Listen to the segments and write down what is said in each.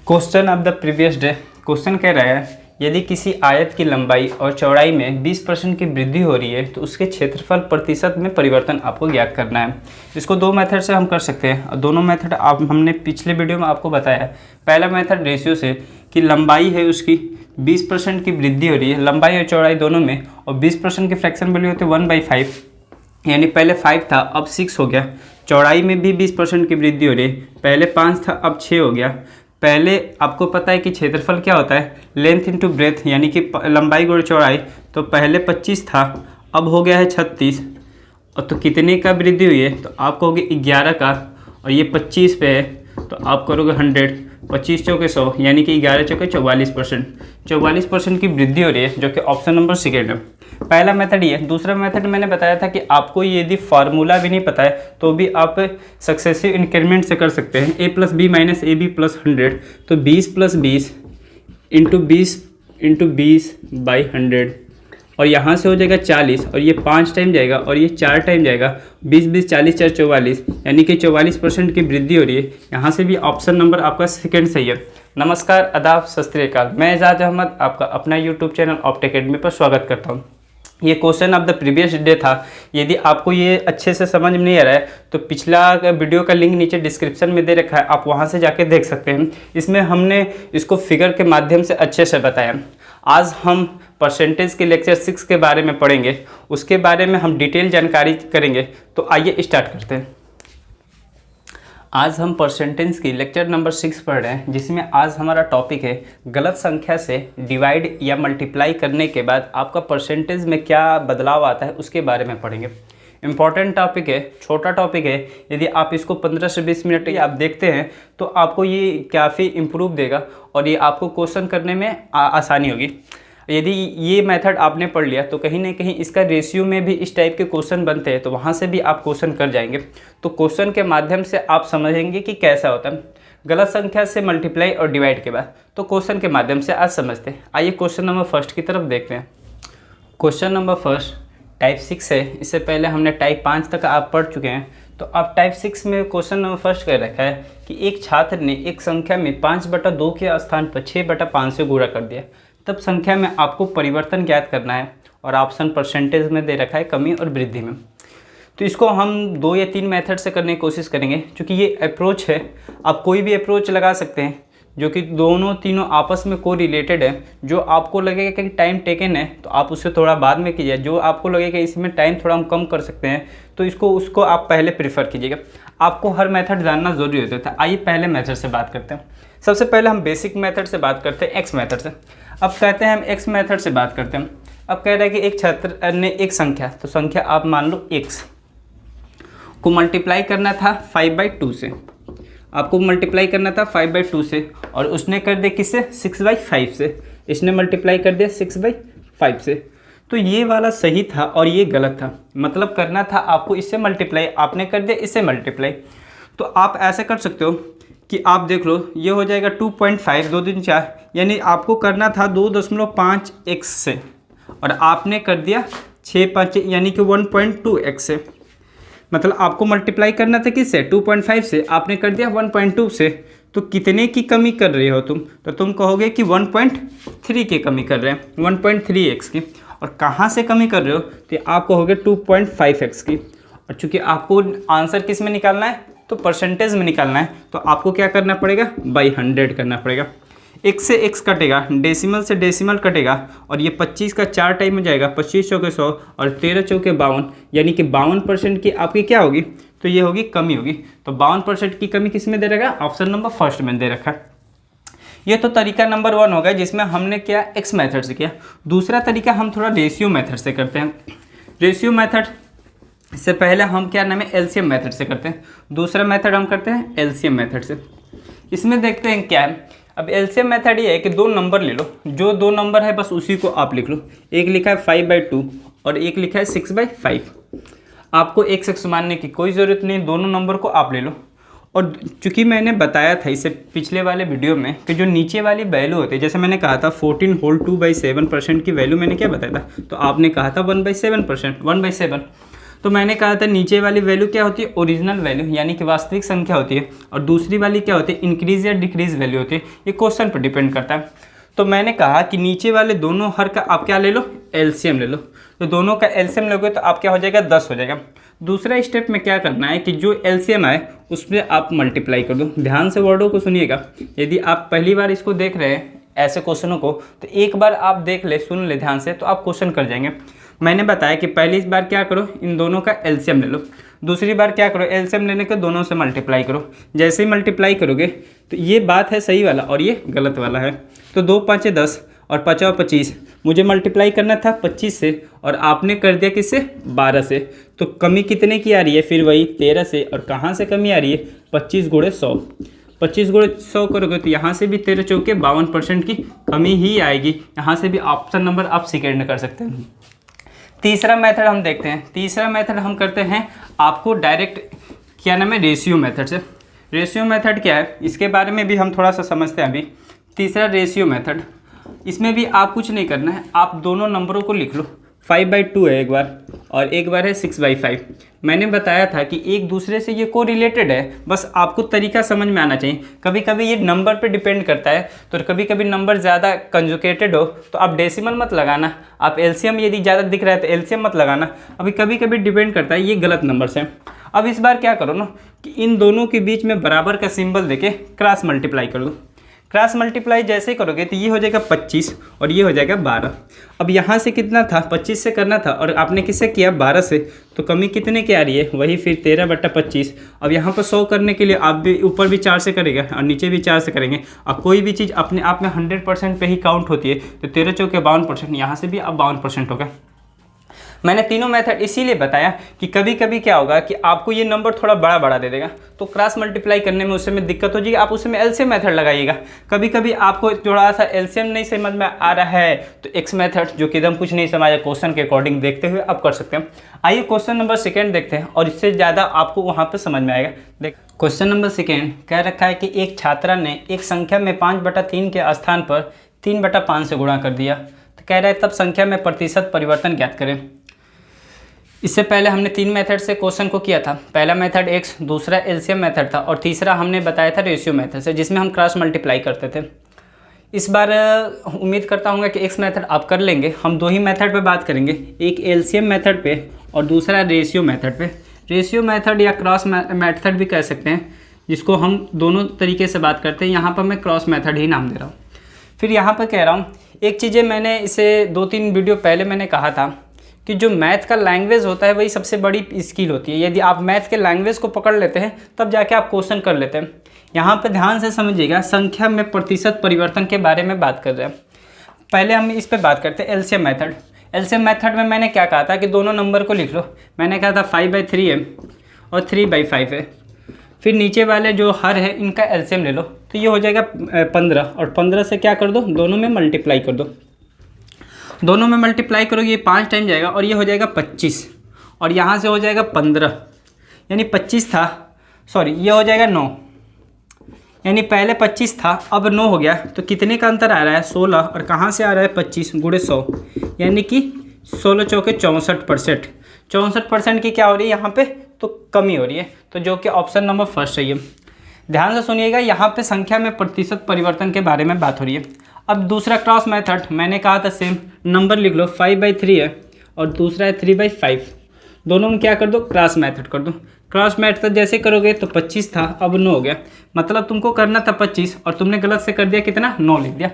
Question of the previous day. Question कह रहा है यदि किसी आयत की लंबाई और चौड़ाई में 20% की वृद्धि हो रही है तो उसके क्षेत्रफल प्रतिशत में परिवर्तन आपको ज्ञात करना है। इसको दो मेथड से हम कर सकते हैं और दोनों मेथड हमने पिछले वीडियो में आपको बताया है। पहला मेथड रेशियो से कि लंबाई है उसकी 20% की वृद्धि हो रही है, लंबाई और चौड़ाई दोनों में, और 20% की फ्रैक्शन वैल्यू होती है 1/5, यानी पहले 5 था अब 6 हो गया। चौड़ाई में भी 20% की वृद्धि हो रही है, पहले 5 था अब 6 हो गया। पहले आपको पता है कि क्षेत्रफल क्या होता है, लेंथ इंटू ब्रेथ, यानी कि लंबाई गुणा चौड़ाई। तो पहले 25 था अब हो गया है 36, और तो कितने का वृद्धि हुई है तो आप कहोगे 11 का, और ये 25 पे है तो आप करोगे 100, 25 चौके 100, यानी कि 11 चौके 44%। 44% की वृद्धि हो रही है, जो कि ऑप्शन नंबर सेकेंड है। पहला मेथड ये है। दूसरा मेथड मैंने बताया था कि आपको यदि फार्मूला भी नहीं पता है तो भी आप सक्सेसिव इंक्रीमेंट से कर सकते हैं। a + b - ab + 100, तो 20 + 20 × 20/100, और यहाँ से हो जाएगा 40, और ये 5 टाइम जाएगा और ये 4 टाइम जाएगा। 20 20 40 4 44, यानी कि 44% की वृद्धि हो रही है। यहाँ से भी ऑप्शन नंबर आपका सेकंड सही है। नमस्कार, आदाब, सत श्री अकाल। मैं एजाज अहमद आपका अपना यूट्यूब चैनल ऑप्ट अकेडमी पर स्वागत करता हूँ। ये question of the previous day था। यदि आपको ये अच्छे से समझ में नहीं आ रहा है तो पिछला वीडियो का लिंक नीचे डिस्क्रिप्शन में दे रखा है, आप वहाँ से जाके देख सकते हैं। इसमें हमने इसको फिगर के माध्यम से अच्छे से बताया। आज हम परसेंटेज के लेक्चर 6 के बारे में पढ़ेंगे, उसके बारे में हम डिटेल जानकारी करेंगे। तो आइए स्टार्ट करते हैं। आज हम परसेंटेज की लेक्चर नंबर 6 पढ़ रहे हैं, जिसमें आज हमारा टॉपिक है गलत संख्या से डिवाइड या मल्टीप्लाई करने के बाद आपका परसेंटेज में क्या बदलाव आता है उसके बारे में पढ़ेंगे। इंपॉर्टेंट टॉपिक है, छोटा टॉपिक है। यदि आप इसको 15 से 20 मिनट आप देखते हैं तो आपको ये काफ़ी इम्प्रूव देगा और ये आपको क्वेश्चन करने में आसानी होगी। यदि ये मेथड आपने पढ़ लिया तो कहीं ना कहीं इसका रेशियो में भी इस टाइप के क्वेश्चन बनते हैं, तो वहाँ से भी आप क्वेश्चन कर जाएंगे। तो क्वेश्चन के माध्यम से आप समझेंगे कि कैसा होता है गलत संख्या से मल्टीप्लाई और डिवाइड के बाद। तो क्वेश्चन के माध्यम से आज समझते हैं। आइए क्वेश्चन नंबर फर्स्ट की तरफ देखते हैं। क्वेश्चन नंबर फर्स्ट टाइप 6 है। इससे पहले हमने टाइप 5 तक आप पढ़ चुके हैं। तो अब टाइप 6 में क्वेश्चन नंबर फर्स्ट कह रखा है कि एक छात्र ने एक संख्या में 5/2 के स्थान पर 6/5 से गुणा कर दिया, तब संख्या में आपको परिवर्तन ज्ञात करना है, और ऑप्शन परसेंटेज में दे रखा है कमी और वृद्धि में। तो इसको हम 2 या 3 मेथड से करने की कोशिश करेंगे, क्योंकि ये अप्रोच है। आप कोई भी अप्रोच लगा सकते हैं जो कि तीनों आपस में को रिलेटेड है। जो आपको लगेगा कि टाइम टेकन है तो आप उससे थोड़ा बाद में कीजिए, जो आपको लगेगा इसमें टाइम थोड़ा हम कम कर सकते हैं तो उसको आप पहले प्रीफर कीजिएगा। आपको हर मेथड जानना ज़रूरी होता है। आइए पहले मेथड से बात करते हैं। सबसे पहले हम बेसिक मेथड से बात करते हैं, एक्स मेथड से। अब कहते हैं हम एक्स मेथड से बात करते हैं। अब कह रहे हैं कि एक छात्र ने एक संख्या, तो संख्या आप मान लो x को मल्टीप्लाई करना था 5/2 से। आपको मल्टीप्लाई करना था 5/2 से, और उसने कर दिया किससे, 6/5 से। इसने मल्टीप्लाई कर दिया 6/5 से। तो ये वाला सही था और ये गलत था। मतलब करना था आपको इससे मल्टीप्लाई, आपने कर दिया इससे मल्टीप्लाई। तो आप ऐसे कर सकते हो कि आप देख लो, ये हो जाएगा 2.5, 2 दूनी 4, यानी आपको करना था 2.5x से, और आपने कर दिया 6/5 यानी कि 1.2x से। मतलब आपको मल्टीप्लाई करना था किससे, 2.5 से, आपने कर दिया 1.2 से। तो कितने की कमी कर रहे हो तुम, तो तुम कहोगे कि 1.3 की कमी कर रहे हैं, 1.3x की। और कहाँ से कमी कर रहे हो, तो आप कहोगे 2.5x की। और चूँकि आपको आंसर किस में निकालना है, तो परसेंटेज में निकालना है, तो आपको क्या करना पड़ेगा, बाई 100 करना पड़ेगा। x से x कटेगा, डेसिमल से डेसिमल कटेगा, और ये 25 का 4 टाइम हो जाएगा, 25 चौके 100 और 13 चौके 52, यानी कि 52% की आपकी क्या होगी, तो ये होगी कमी होगी। तो 52% की कमी किस में दे रखा है, ऑप्शन नंबर फर्स्ट में दे रखा है। ये तो तरीका नंबर 1 हो गया, जिसमें हमने क्या एक्स मेथड से किया। दूसरा तरीका हम थोड़ा रेशियो मेथड से करते हैं। रेशियो मेथड इससे पहले हम क्या नाम है, एलसीएम मेथड से करते हैं। दूसरा मेथड हम करते हैं एलसीएम मेथड से। इसमें देखते हैं क्या है। अब एलसीएम मेथड ये है कि 2 नंबर ले लो, जो 2 नंबर है बस उसी को आप लिख लो। एक लिखा है 5/2 और एक लिखा है 6/5। आपको एक से मानने की कोई ज़रूरत नहीं, दोनों नंबर को आप ले लो। और चूँकि मैंने बताया था इससे पिछले वाले वीडियो में कि जो नीचे वाली वैल्यू होती है, जैसे मैंने कहा था 14 होल 2/7% की वैल्यू मैंने क्या बताया था, तो आपने कहा था 1/7%, 1/7। तो मैंने कहा था नीचे वाली वैल्यू क्या होती है, ओरिजिनल वैल्यू यानी कि वास्तविक संख्या होती है, और दूसरी वाली क्या होती है, इंक्रीज या डिक्रीज वैल्यू होती है। ये क्वेश्चन पर डिपेंड करता है। तो मैंने कहा कि नीचे वाले दोनों हर का आप क्या ले लो, एलसीएम ले लो। तो दोनों का एलसीएम लोगे तो आप क्या हो जाएगा, 10 हो जाएगा। दूसरा स्टेप में क्या करना है कि जो एलसीएम आए उसमें आप मल्टीप्लाई कर दो। ध्यान से वर्डों को सुनिएगा। यदि आप पहली बार इसको देख रहे हैं ऐसे क्वेश्चनों को, तो एक बार आप देख ले, सुन ले ध्यान से, तो आप क्वेश्चन कर जाएंगे। मैंने बताया कि पहली बार क्या करो, इन दोनों का एलसीएम ले लो। दूसरी बार क्या करो, एलसीएम लेने के दोनों से मल्टीप्लाई करो। जैसे ही मल्टीप्लाई करोगे तो ये बात है सही वाला और ये गलत वाला है। तो 2 5 10 और 5 और 25, मुझे मल्टीप्लाई करना था 25 से और आपने कर दिया किससे, 12 से। तो कमी कितने की आ रही है, फिर वही 13 से। और कहाँ से कमी आ रही है, 25 गुणे 100। 25 गुणे 100 करोगे तो यहाँ से भी 13 चौके 52% की कमी ही आएगी। यहाँ से भी ऑप्शन नंबर आप सेकेंड कर सकते हैं। तीसरा मेथड हम देखते हैं। तीसरा मेथड हम करते हैं आपको डायरेक्ट, क्या नाम है, रेशियो मेथड से। रेशियो मेथड क्या है, इसके बारे में भी हम थोड़ा सा समझते हैं अभी। तीसरा रेशियो मेथड, इसमें भी आप कुछ नहीं करना है, आप दोनों नंबरों को लिख लो। 5/2 है एक बार और एक बार है 6/5। मैंने बताया था कि एक दूसरे से ये कोरिलेटेड है, बस आपको तरीका समझ में आना चाहिए। कभी कभी ये नंबर पे डिपेंड करता है, तो कभी कभी नंबर ज़्यादा कंजुकेटेड हो तो आप डेसिमल मत लगाना, आप एलसीएम यदि ज़्यादा दिख रहा है तो एलसीएम मत लगाना। अभी कभी कभी डिपेंड करता है ये गलत नंबर से। अब इस बार क्या करो ना कि इन दोनों के बीच में बराबर का सिंबल देके क्रॉस मल्टीप्लाई कर दो। क्रॉस मल्टीप्लाई जैसे ही करोगे तो ये हो जाएगा 25 और ये हो जाएगा 12। अब यहाँ से कितना था, 25 से करना था और आपने किससे किया, 12 से। तो कमी कितने की आ रही है, वही फिर 13/25। अब यहाँ पर 100 करने के लिए आप भी ऊपर भी 4 से करेंगे और नीचे भी 4 से करेंगे। अब कोई भी चीज़ अपने आप में 100% पे ही काउंट होती है, तो 13 चौके 52%, यहाँ से भी अब 52% होगा। मैंने तीनों मेथड इसीलिए बताया कि कभी कभी क्या होगा कि आपको ये नंबर थोड़ा बड़ा बड़ा दे देगा, तो क्रॉस मल्टीप्लाई करने में उस समय दिक्कत हो जाएगी, आप उसमें एलसीएम मेथड लगाइएगा। कभी कभी आपको थोड़ा सा एलसीएम नहीं समझ में आ रहा है तो एक्स मेथड, जो कि एकदम कुछ नहीं समझा, क्वेश्चन के अकॉर्डिंग देखते हुए आप कर सकते हैं। आइए क्वेश्चन नंबर सेकेंड देखते हैं और इससे ज़्यादा आपको वहाँ पर समझ में आएगा। देख, क्वेश्चन नंबर सेकेंड कह रखा है कि एक छात्रा ने एक संख्या में 5/3 के स्थान पर 3/5 से गुणा कर दिया। तो कह रहा है तब संख्या में प्रतिशत परिवर्तन ज्ञात करें। इससे पहले हमने 3 मेथड से क्वेश्चन को किया था। पहला मेथड एक्स, दूसरा एलसीएम मेथड था और तीसरा हमने बताया था रेशियो मेथड से, जिसमें हम क्रॉस मल्टीप्लाई करते थे। इस बार उम्मीद करता हूँ कि एक्स मेथड आप कर लेंगे। हम 2 ही मेथड पे बात करेंगे, एक एलसीएम मेथड पे और दूसरा रेशियो मेथड पे। रेशियो मेथड या क्रॉस मेथड भी कह सकते हैं, जिसको हम दोनों तरीके से बात करते हैं। यहाँ पर मैं क्रॉस मेथड ही नाम दे रहा हूँ। फिर यहाँ पर कह रहा हूँ एक चीज़ें, मैंने इसे 2-3 वीडियो पहले मैंने कहा था कि जो मैथ का लैंग्वेज होता है वही सबसे बड़ी स्किल होती है। यदि आप मैथ के लैंग्वेज को पकड़ लेते हैं तब जाके आप क्वेश्चन कर लेते हैं। यहाँ पे ध्यान से समझिएगा, संख्या में प्रतिशत परिवर्तन के बारे में बात कर रहे हैं। पहले हम इस पे बात करते हैं एलसीएम मेथड। एलसीएम मेथड में मैंने क्या कहा था कि दोनों नंबर को लिख लो। मैंने कहा था 5/3 है और 3/5 है। फिर नीचे वाले जो हर है इनका एलसीएम ले लो, तो ये हो जाएगा 15 और 15 से क्या कर दो, दोनों में मल्टीप्लाई कर दो। दोनों में मल्टीप्लाई करोगे ये 5 टाइम जाएगा और ये हो जाएगा 25 और यहाँ से हो जाएगा 15, यानी 25 था, सॉरी ये हो जाएगा 9, यानी पहले 25 था अब 9 हो गया। तो कितने का अंतर आ रहा है, 16, और कहाँ से आ रहा है 25 गुणे 100, यानी कि 16 चौके 64%। 64% की क्या हो रही है यहाँ पे, तो कमी हो रही है, तो जो कि ऑप्शन नंबर फर्स्ट है। ये ध्यान से सुनिएगा, यहाँ पे संख्या में प्रतिशत परिवर्तन के बारे में बात हो रही है। अब दूसरा क्रॉस मेथड, मैंने कहा था सेम नंबर लिख लो, 5/3 है और दूसरा है 3/5। दोनों में क्या कर दो, क्रॉस मेथड कर दो। क्रॉस मेथड जैसे करोगे तो 25 था अब 9 हो गया, मतलब तुमको करना था 25 और तुमने गलत से कर दिया कितना, 9 लिख दिया।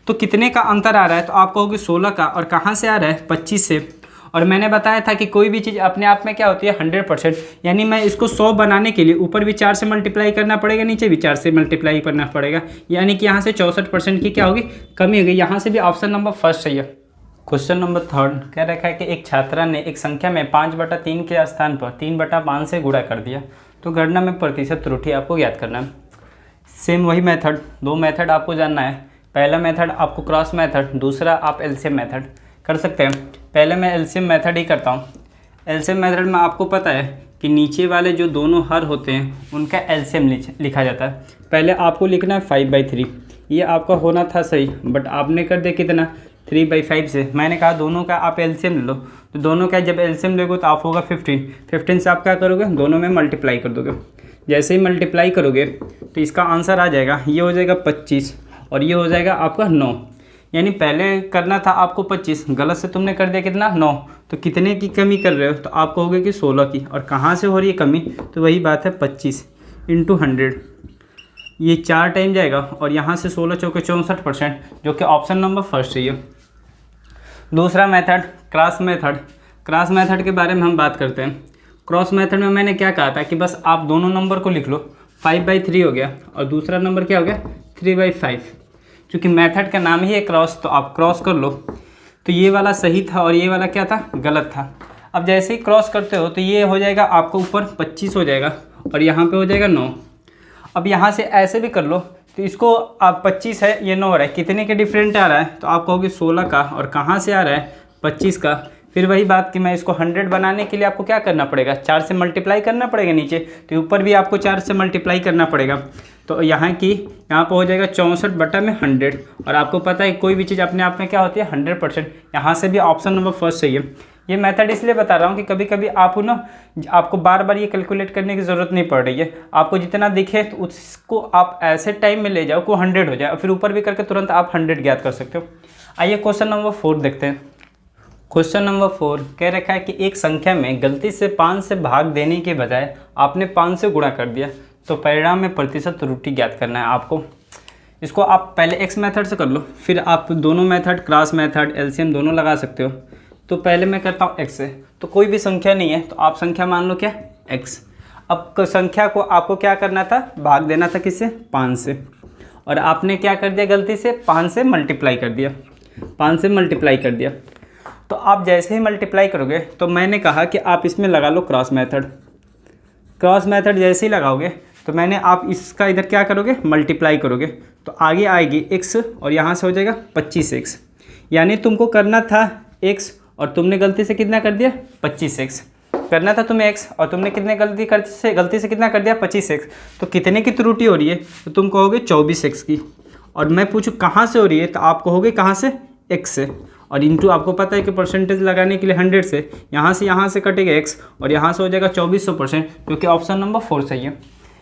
तो कितने का अंतर आ रहा है, तो आप कहोगे 16 का, और कहाँ से आ रहा है 25 से। और मैंने बताया था कि कोई भी चीज़ अपने आप में क्या होती है 100%, यानी मैं इसको 100 बनाने के लिए ऊपर भी 4 से मल्टीप्लाई करना पड़ेगा, नीचे भी 4 से मल्टीप्लाई करना पड़ेगा, यानी कि यहाँ से 64% की क्या होगी, कमी होगी। यहाँ से भी ऑप्शन नंबर फर्स्ट है। क्वेश्चन नंबर थर्ड कह रखा है कि एक छात्रा ने एक संख्या में 5/3 के स्थान पर 3/5 से गुणा कर दिया। तो गणना में प्रतिशत त्रुटि आपको ज्ञात करना है। सेम वही मेथड, 2 मेथड आपको जानना है। पहला मेथड आपको क्रॉस मेथड, दूसरा आप एलसीएम मेथड कर सकते हैं। पहले मैं एलसीएम मेथड ही करता हूँ। एलसीएम मेथड में आपको पता है कि नीचे वाले जो दोनों हर होते हैं उनका एलसीएम लिखा जाता है। पहले आपको लिखना है 5/3, ये आपका होना था सही, बट आपने कर दिया कितना, 3/5 से। मैंने कहा दोनों का आप एलसीएम ले लो, तो दोनों का जब एलसीएम लोगे तो आप होगा 15 से आप क्या करोगे, दोनों में मल्टीप्लाई कर दोगे। जैसे ही मल्टीप्लाई करोगे तो इसका आंसर आ जाएगा, ये हो जाएगा 25 और ये हो जाएगा आपका 9। यानी पहले करना था आपको 25, गलत से तुमने कर दिया कितना 9, तो कितने की कमी कर रहे हो, तो आप कहोगे कि 16 की। और कहाँ से हो रही है कमी, तो वही बात है 25 × 100, ये 4 टाइम जाएगा और यहाँ से 16 चौके 64%, जो कि ऑप्शन नंबर फर्स्ट है ये। दूसरा method cross method. Cross method के बारे में हम बात करते हैं। क्रॉस मेथड में मैंने क्या कहा था कि बस आप दोनों नंबर को लिख लो, 5/3 हो गया और दूसरा नंबर क्या हो गया 3/5। क्योंकि मेथड का नाम ही है क्रॉस, तो आप क्रॉस कर लो। तो ये वाला सही था और ये वाला क्या था, गलत था। अब जैसे ही क्रॉस करते हो तो ये हो जाएगा आपको ऊपर 25 हो जाएगा और यहाँ पे हो जाएगा 9। अब यहाँ से ऐसे भी कर लो, तो इसको आप 25 है, ये 9 हो रहा है, कितने के डिफरेंट आ रहा है, तो आप कहोगे 16 का। और कहाँ से आ रहा है 25 का। फिर वही बात कि मैं इसको 100 बनाने के लिए आपको क्या करना पड़ेगा, 4 से मल्टीप्लाई करना पड़ेगा नीचे, तो ऊपर भी आपको 4 से मल्टीप्लाई करना पड़ेगा। तो यहाँ पर हो जाएगा 64/100। और आपको पता है कोई भी चीज़ अपने आप में क्या होती है 100%। यहाँ से भी ऑप्शन नंबर फर्स्ट सही है। ये मेथड इसलिए बता रहा हूँ कि कभी कभी आपको बार बार ये कैलकुलेट करने की ज़रूरत नहीं पड़ रही है। आपको जितना दिखे तो उसको आप ऐसे टाइम में ले जाओ को 100 हो जाए और फिर ऊपर भी करके तुरंत आप 100 ज्ञात कर सकते हो। आइए क्वेश्चन नंबर 4 देखते हैं। क्वेश्चन नंबर 4 कह रखा है कि एक संख्या में गलती से 5 से भाग देने के बजाय आपने 5 से गुणा कर दिया, तो परिणाम में प्रतिशत त्रुटि ज्ञात करना है आपको। इसको आप पहले एक्स मेथड से कर लो, फिर आप दोनों मेथड क्रॉस मेथड एलसीएम दोनों लगा सकते हो। तो पहले मैं करता हूँ एक्स से, तो कोई भी संख्या नहीं है तो आप संख्या मान लो क्या एक्स। अब संख्या को आपको क्या करना था, भाग देना था किससे 5 से, और आपने क्या कर दिया गलती से 5 से मल्टीप्लाई कर दिया, 5 से मल्टीप्लाई कर दिया। तो आप जैसे ही मल्टीप्लाई करोगे तो मैंने कहा कि आप इसमें लगा लो क्रॉस मेथड। क्रॉस मेथड जैसे ही लगाओगे तो मैंने आप इसका इधर क्या करोगे मल्टीप्लाई करोगे, तो आगे आएगी x और यहाँ से हो जाएगा 25x। यानी तुमको करना था x और तुमने गलती से कितना कर दिया 25x। करना था तुम्हें x और तुमने कितने गलती से कितना कर दिया 25x। तो कितने की त्रुटि हो रही है, तो तुम कहोगे 24x की। और मैं पूछूँ कहाँ से हो रही है, तो आप कहोगे कहाँ से x से। और इंटू आपको पता है कि परसेंटेज लगाने के लिए 100 से यहाँ से कटेगा x और यहाँ से हो जाएगा 2400%, जो कि ऑप्शन नंबर 4 सही है।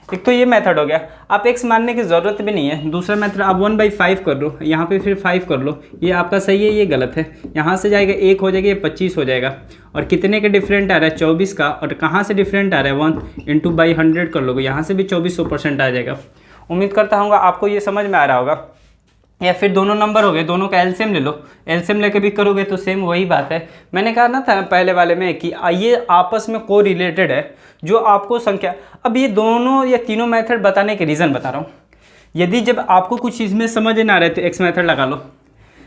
एक तो ये मेथड हो गया, आप x मानने की ज़रूरत भी नहीं है। दूसरा मेथड आप 1/5 कर लो, यहाँ पे फिर 5 कर लो, ये आपका सही है ये गलत है। यहाँ से जाएगा 1 हो जाएगा, ये 25 हो जाएगा। और कितने के डिफरेंट आ रहा है 24 का, और कहाँ से डिफरेंट आ रहा है 1 × 100 कर लोगे, यहाँ से भी 2400% आ जाएगा। उम्मीद करता हूँ आपको ये समझ में आ रहा होगा। या फिर दोनों नंबर हो गए, दोनों का एलसीएम ले लो, एलसीएम लेके भी करोगे तो सेम वही बात है। मैंने कहा ना था पहले वाले में कि ये आपस में को रिलेटेड है, जो आपको संख्या। अब ये दोनों या तीनों मेथड बताने के रीज़न बता रहा हूँ। यदि जब आपको कुछ चीज़ में समझ ना आ रहे तो एक्स मेथड लगा लो।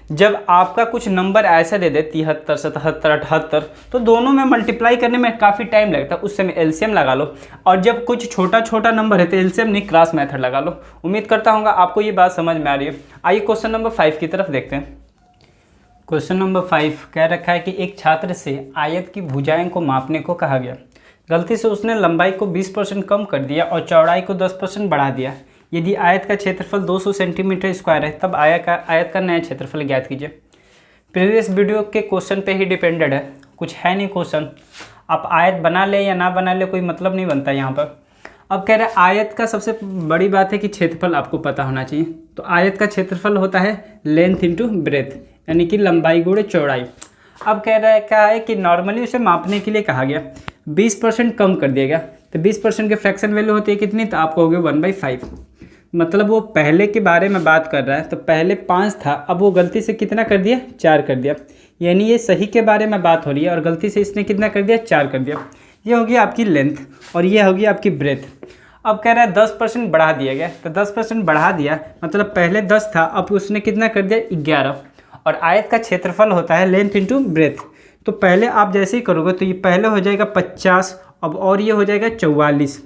जब आपका कुछ नंबर ऐसे दे दे 73, 77, 78, तो दोनों में मल्टीप्लाई करने में काफ़ी टाइम लगता है, उस समय एलसीएम लगा लो। और जब कुछ छोटा छोटा नंबर है तो एलसीएम नहीं क्रॉस मेथड लगा लो। उम्मीद करता हूँ आपको ये बात समझ में आ रही है। आइए क्वेश्चन नंबर 5 की तरफ देखते हैं। क्वेश्चन नंबर 5 कह रखा है कि एक छात्र से आयत की भुजाएं को मापने को कहा गया। गलती से उसने लंबाई को 20% कम कर दिया और चौड़ाई को 10% बढ़ा दिया। यदि आयत का क्षेत्रफल 200 सेंटीमीटर स्क्वायर है, तब आयत का नया क्षेत्रफल ज्ञात कीजिए। प्रीवियस वीडियो के क्वेश्चन पे ही डिपेंडेड है, कुछ है नहीं क्वेश्चन। आप आयत बना ले या ना बना ले कोई मतलब नहीं बनता यहाँ पर। अब कह रहे हैं आयत का सबसे बड़ी बात है कि क्षेत्रफल आपको पता होना चाहिए। तो आयत का क्षेत्रफल होता है लेंथ इंटू ब्रेथ, यानी कि लंबाई गुणे चौड़ाई। अब कह रहा है क्या है कि नॉर्मली उसे मापने के लिए कहा गया, 20% कम कर दिया गया। तो 20% के फ्रैक्शन वैल्यू होती है कितनी, तो आप कहोगे 1/5। मतलब वो पहले के बारे में बात कर रहा है, तो पहले 5 था, अब वो गलती से कितना कर दिया 4 कर दिया। यानी ये सही के बारे में बात हो रही है और गलती से इसने कितना कर दिया 4 कर दिया। ये होगी आपकी लेंथ और ये होगी आपकी ब्रेथ। अब कह रहा है 10% बढ़ा दिया गया, तो 10% बढ़ा दिया मतलब पहले 10 था, अब उसने कितना कर दिया 11। और आयत का क्षेत्रफल होता है लेंथ इंटू ब्रेथ। तो पहले आप जैसे ही करोगे तो ये पहले हो जाएगा 50, अब और ये हो जाएगा 44।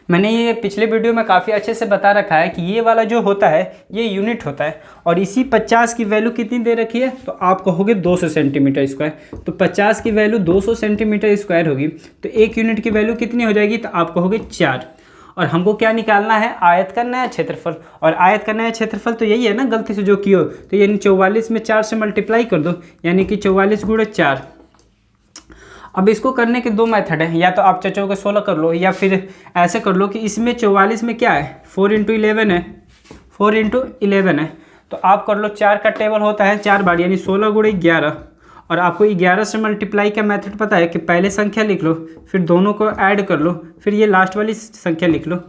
मैंने ये पिछले वीडियो में काफ़ी अच्छे से बता रखा है कि ये वाला जो होता है ये यूनिट होता है। और इसी 50 की वैल्यू कितनी दे रखी है, तो आप कहोगे 200 सेंटीमीटर स्क्वायर। तो 50 की वैल्यू 200 सेंटीमीटर स्क्वायर होगी, तो एक यूनिट की वैल्यू कितनी हो जाएगी, तो आप कहोगे 4। और हमको क्या निकालना है, आयत का नया क्षेत्रफल। और आयत का नया क्षेत्रफल तो यही है ना, गलती से जो किया, तो यानी 44 में 4 से मल्टीप्लाई कर दो, यानी कि 44 × 4 अब इसको करने के दो मेथड है, या तो आप 4 चौके 16 कर लो, या फिर ऐसे कर लो कि इसमें 44 में क्या है 4 × 11 है, 4 × 11 है, तो आप कर लो 4 का टेबल होता है 4 बार, यानी 16 × 11, और आपको 11 से मल्टीप्लाई का मेथड पता है कि पहले संख्या लिख लो, फिर दोनों को ऐड कर लो, फिर ये लास्ट वाली संख्या लिख लो,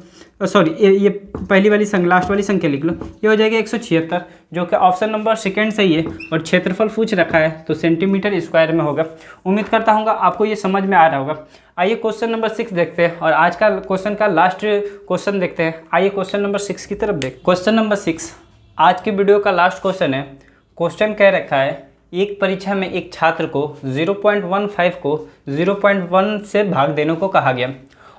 सॉरी ये पहली वाली लास्ट वाली संख्या लिख लो, ये हो जाएगा 176, जो कि ऑप्शन नंबर सेकंड सही है। और क्षेत्रफल पूछ रखा है तो सेंटीमीटर स्क्वायर में होगा। उम्मीद करता हूँ आपको ये समझ में आ रहा होगा। आइए क्वेश्चन नंबर 6 देखते हैं, और आज का क्वेश्चन का लास्ट क्वेश्चन देखते हैं। आइए क्वेश्चन नंबर 6 की तरफ देखते हैं। क्वेश्चन नंबर 6 आज की वीडियो का लास्ट क्वेश्चन है। क्वेश्चन कह रखा है, एक परीक्षा में एक छात्र को 0.15 को 0.1 से भाग देने को कहा गया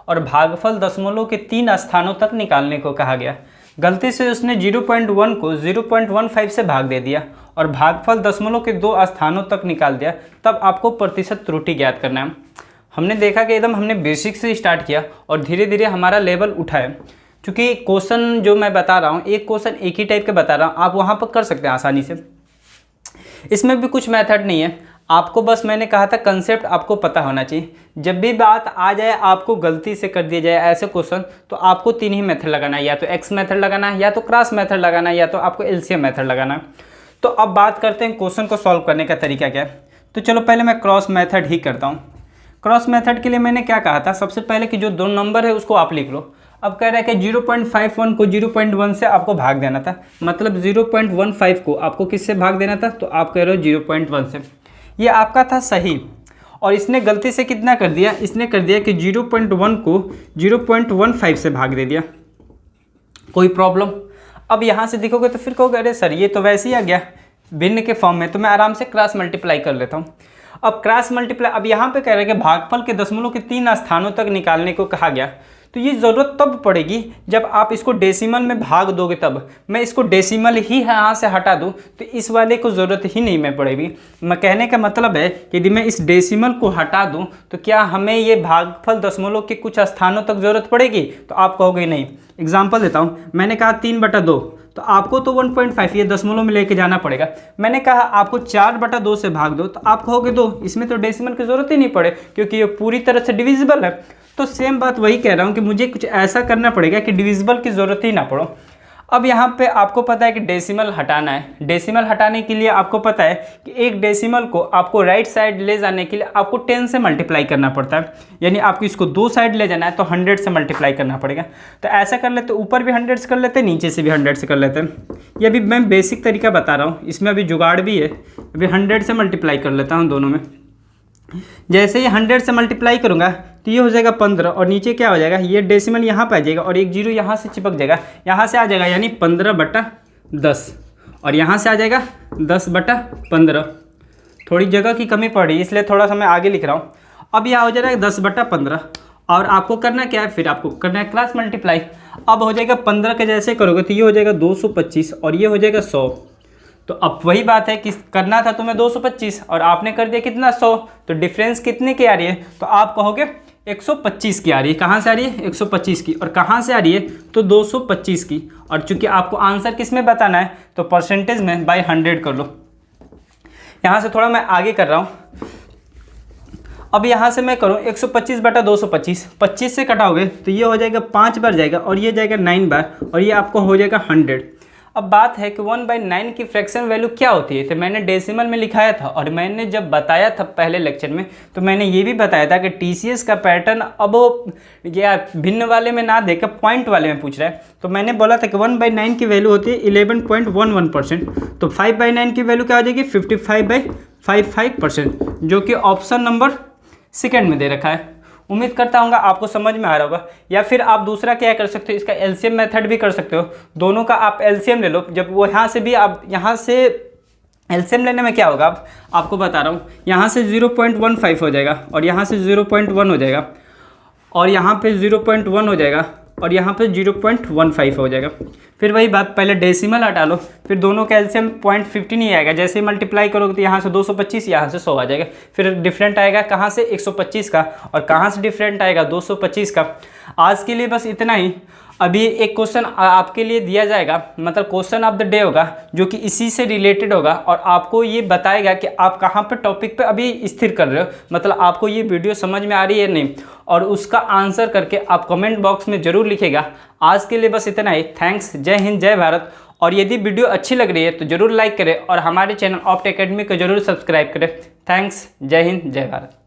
और भागफल दशमलव के 3 स्थानों तक निकालने को कहा गया। गलती से उसने 0.1 को 0.15 से भाग दे दिया और भागफल दशमलव के 2 स्थानों तक निकाल दिया, तब आपको प्रतिशत त्रुटि ज्ञात करना है। हमने देखा कि एकदम हमने बेसिक से स्टार्ट किया और धीरे धीरे हमारा लेवल उठा है। क्योंकि क्वेश्चन जो मैं बता रहा हूँ, एक क्वेश्चन एक ही टाइप के बता रहा हूँ, आप वहाँ पर कर सकते हैं आसानी से। इसमें भी कुछ मेथड नहीं है, आपको बस मैंने कहा था कंसेप्ट आपको पता होना चाहिए। जब भी बात आ जाए आपको गलती से कर दिया जाए ऐसे क्वेश्चन, तो आपको 3 ही मेथड लगाना है, या तो एक्स मेथड लगाना है, या तो क्रॉस मेथड लगाना है, या तो आपको एलसीएम मेथड लगाना है। तो अब बात करते हैं क्वेश्चन को सॉल्व करने का तरीका क्या है। तो चलो पहले मैं क्रॉस मेथड ही करता हूँ। क्रॉस मेथड के लिए मैंने क्या कहा था, सबसे पहले कि जो 2 नंबर है उसको आप लिख लो। अब कह रहा है कि 0.51 को 0.1 से आपको भाग देना था, मतलब 0.15 को आपको किससे भाग देना था, तो आप कह रहे हो 0.1 से। ये आपका था सही, और इसने गलती से कितना कर दिया, इसने कर दिया कि 0.1 को 0.15 से भाग दे दिया। कोई प्रॉब्लम? अब यहाँ से देखोगे तो फिर कहोगे अरे सर ये तो वैसे ही आ गया भिन्न के फॉर्म में, तो मैं आराम से क्रॉस मल्टीप्लाई कर लेता हूँ। अब क्रॉस मल्टीप्लाई, अब यहाँ पे कह रहे हैं कि भागफल के दशमलव के 3 स्थानों तक निकालने को कहा गया, तो ये ज़रूरत तब पड़ेगी जब आप इसको डेसिमल में भाग दोगे तब। मैं इसको डेसिमल ही यहाँ से हटा दूँ तो इस वाले को ज़रूरत ही नहीं मैं पड़ेगी। मैं कहने का मतलब है कि यदि मैं इस डेसिमल को हटा दूँ तो क्या हमें ये भागफल दशमलव के कुछ स्थानों तक ज़रूरत पड़ेगी, तो आप कहोगे नहीं। एग्जाम्पल देता हूँ, मैंने कहा 3/2, तो आपको तो 1.5 ये दशमलव में लेके जाना पड़ेगा। मैंने कहा आपको 4/2 से भाग दो, तो आप कहोगे 2, इसमें तो डेसिमल की ज़रूरत ही नहीं पड़े क्योंकि ये पूरी तरह से डिविजिबल है। तो सेम बात वही कह रहा हूँ कि मुझे कुछ ऐसा करना पड़ेगा कि डिविजिबल की ज़रूरत ही ना पड़ो। अब यहाँ पे आपको पता है कि डेसिमल हटाना है। डेसिमल हटाने के लिए आपको पता है कि एक डेसिमल को आपको राइट साइड ले जाने के लिए आपको 10 से मल्टीप्लाई करना पड़ता है, यानी आपको इसको 2 साइड ले जाना है तो 100 से मल्टीप्लाई करना पड़ेगा। तो ऐसा कर लेते, ऊपर भी 100 से कर लेते, नीचे से भी 100 से कर लेते हैं। ये अभी मैं बेसिक तरीका बता रहा हूँ, इसमें अभी जुगाड़ भी है। अभी 100 से मल्टीप्लाई कर लेता हूँ दोनों में। जैसे ही 100 से मल्टीप्लाई करूँगा तो ये हो जाएगा 15, और नीचे क्या हो जाएगा, ये डेसिमल यहाँ पे आ जाएगा और एक 0 यहाँ से चिपक जाएगा, यहाँ से आ जाएगा यानी 15/10, और यहाँ से आ जाएगा 10/15। थोड़ी जगह की कमी पड़ रही है इसलिए थोड़ा सा मैं आगे लिख रहा हूँ। अब यह हो जाएगा 10/15, और आपको करना क्या है, फिर आपको करना है क्रॉस मल्टीप्लाई। अब हो जाएगा 15 के जैसे करोगे तो ये हो जाएगा 225 और ये हो जाएगा 100। तो अब वही बात है कि करना था तुम्हें 225 और आपने कर दिया कितना 100, तो डिफरेंस कितने की आ रही है, तो आप कहोगे 125 की आ रही है। कहाँ से आ रही है, 125 की, और कहाँ से आ रही है, तो 225 की। और चूंकि आपको आंसर किस में बताना है, तो परसेंटेज में बाय 100 कर लो। यहाँ से थोड़ा मैं आगे कर रहा हूँ। अब यहाँ से मैं करूँ 125/225, 25 से कटाओगे तो ये हो जाएगा 5 बार जाएगा और ये जाएगा 9 बार, और ये आपको हो जाएगा 100। अब बात है कि 1/9 की फ्रैक्शन वैल्यू क्या होती है, तो मैंने डेसिमल में लिखाया था, और मैंने जब बताया था पहले लेक्चर में तो मैंने ये भी बताया था कि टीसीएस का पैटर्न अब या भिन्न वाले में ना देकर पॉइंट वाले में पूछ रहा है। तो मैंने बोला था कि 1/9 की वैल्यू होती है 11.11%, तो 5/9 की वैल्यू क्या हो जाएगी 55/55%, जो कि ऑप्शन नंबर सेकेंड में दे रखा है। उम्मीद करता हूँ आपको समझ में आ रहा होगा। या फिर आप दूसरा क्या कर सकते हो, इसका एलसीएम मेथड भी कर सकते हो। दोनों का आप एलसीएम ले लो, जब वो यहाँ से भी आप यहाँ से एलसीएम लेने में क्या होगा आपको बता रहा हूँ। यहाँ से 0.15 हो जाएगा और यहाँ से 0.1 हो जाएगा और यहाँ पे 0.1 हो जाएगा और यहाँ पे 0.15 हो जाएगा। फिर वही बात, पहले डेसिमल हटा लो, फिर दोनों का एलसीएम 0.15 ही आएगा। जैसे मल्टीप्लाई करोगे तो यहाँ से 225, यहाँ से 100 आ जाएगा। फिर डिफरेंट आएगा कहाँ से, 125 का, और कहाँ से डिफरेंट आएगा, 225 का। आज के लिए बस इतना ही। अभी एक क्वेश्चन आपके लिए दिया जाएगा, मतलब क्वेश्चन ऑफ द डे होगा, जो कि इसी से रिलेटेड होगा और आपको ये बताएगा कि आप कहाँ पे टॉपिक पे अभी स्थिर कर रहे हो, मतलब आपको ये वीडियो समझ में आ रही है नहीं, और उसका आंसर करके आप कमेंट बॉक्स में ज़रूर लिखेगा। आज के लिए बस इतना ही। थैंक्स, जय हिंद, जय भारत। और यदि वीडियो अच्छी लग रही है तो ज़रूर लाइक करें और हमारे चैनल ऑप्ट एकेडमी को जरूर सब्सक्राइब करें। थैंक्स, जय हिंद, जय भारत।